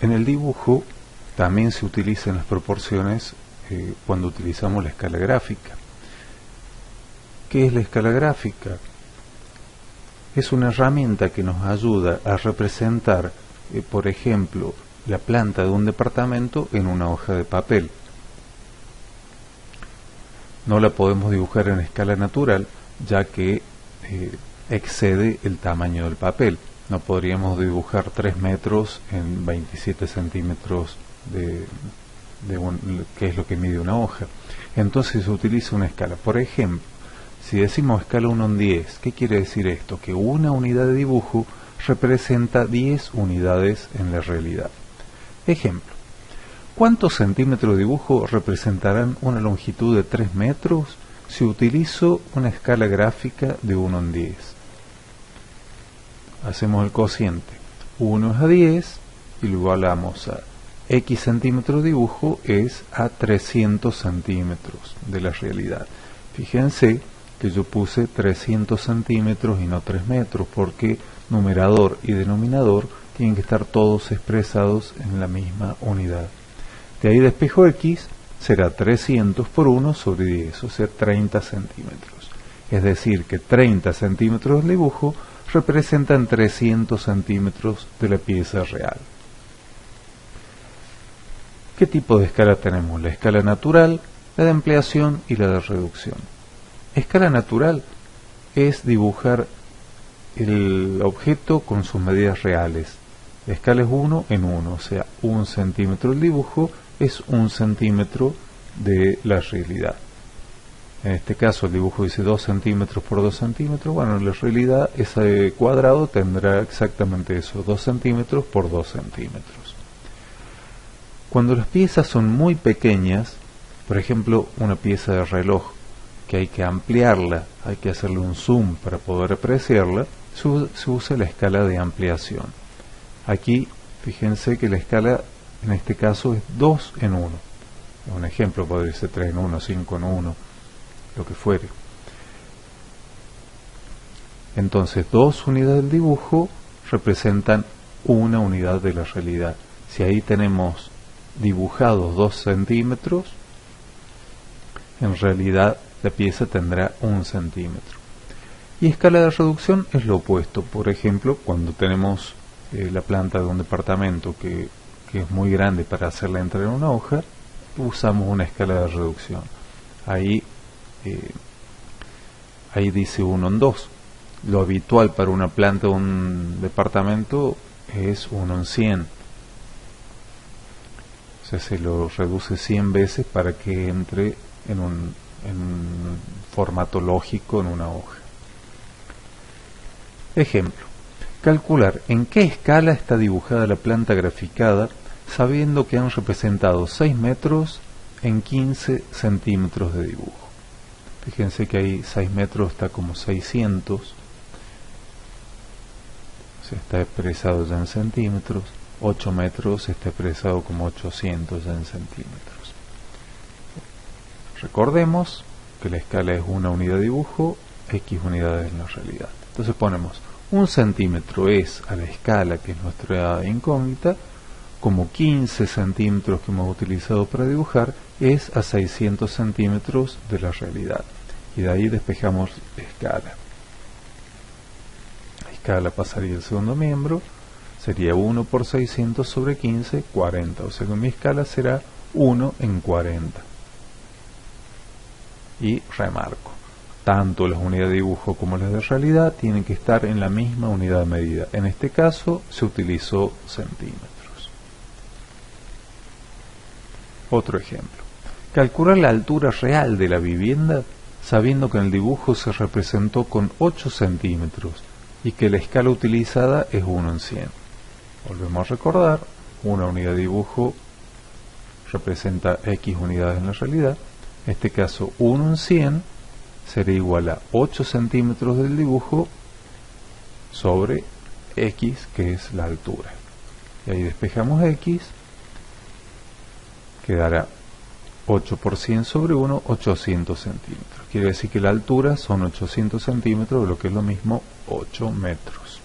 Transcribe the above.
En el dibujo también se utilizan las proporciones cuando utilizamos la escala gráfica. ¿Qué es la escala gráfica? Es una herramienta que nos ayuda a representar, por ejemplo, la planta de un departamento en una hoja de papel. No la podemos dibujar en escala natural, ya que excede el tamaño del papel. No podríamos dibujar 3 metros en 27 centímetros que es lo que mide una hoja. Entonces se utiliza una escala. Por ejemplo, si decimos escala 1 en 10, ¿qué quiere decir esto? Que una unidad de dibujo representa 10 unidades en la realidad. Ejemplo, ¿cuántos centímetros de dibujo representarán una longitud de 3 metros si utilizo una escala gráfica de 1 en 10? Hacemos el cociente. 1 es a 10 y lo igualamos a X centímetros de dibujo es a 300 centímetros de la realidad. Fíjense que yo puse 300 centímetros y no 3 metros, porque numerador y denominador tienen que estar todos expresados en la misma unidad. De ahí despejo X será 300 por 1 sobre 10, o sea 30 centímetros. Es decir, que 30 centímetros del dibujo representan 300 centímetros de la pieza real. ¿Qué tipo de escala tenemos? La escala natural, la de ampliación y la de reducción. Escala natural es dibujar el objeto con sus medidas reales. La escala es 1 en 1, o sea, 1 centímetro del dibujo es 1 centímetro de la realidad. En este caso el dibujo dice 2 centímetros por 2 centímetros, bueno, en la realidad ese cuadrado tendrá exactamente eso, 2 centímetros por 2 centímetros. Cuando las piezas son muy pequeñas, por ejemplo una pieza de reloj, que hay que ampliarla, hay que hacerle un zoom para poder apreciarla, se usa la escala de ampliación. Aquí, fíjense que la escala en este caso es 2 en 1. Un ejemplo podría ser 3 en 1, 5 en 1, lo que fuere. Entonces, 2 unidades del dibujo representan una unidad de la realidad. Si ahí tenemos dibujados 2 centímetros, en realidad la pieza tendrá 1 centímetro. Y escala de reducción es lo opuesto. Por ejemplo, cuando tenemos la planta de un departamento que es muy grande para hacerla entrar en una hoja, usamos una escala de reducción. Ahí dice 1 en 2. Lo habitual para una planta de un departamento es 1 en 100. O sea, se lo reduce 100 veces para que entre en un formato lógico en una hoja. Ejemplo, calcular en qué escala está dibujada la planta graficada sabiendo que han representado 6 metros en 15 centímetros de dibujo. Fíjense que ahí 6 metros está como 600, o sea, está expresado ya en centímetros. 8 metros está expresado como 800 ya en centímetros. Recordemos que la escala es una unidad de dibujo, X unidades en la realidad. Entonces ponemos 1 centímetro es a la escala, que es nuestra incógnita, como 15 centímetros que hemos utilizado para dibujar es a 600 centímetros de la realidad. Y de ahí despejamos la escala. La escala pasaría al segundo miembro, sería 1 por 600 sobre 15, 40. O sea que mi escala será 1 en 40. Y remarco, tanto las unidades de dibujo como las de realidad tienen que estar en la misma unidad de medida. En este caso se utilizó centímetros. Otro ejemplo. Calcular la altura real de la vivienda sabiendo que en el dibujo se representó con 8 centímetros y que la escala utilizada es 1 en 100. Volvemos a recordar, una unidad de dibujo representa X unidades en la realidad. En este caso 1 en 100 será igual a 8 centímetros del dibujo sobre X, que es la altura. Y ahí despejamos X, quedará 8 por 100 sobre 1, 800 centímetros. Quiere decir que la altura son 800 centímetros, lo que es lo mismo 8 metros.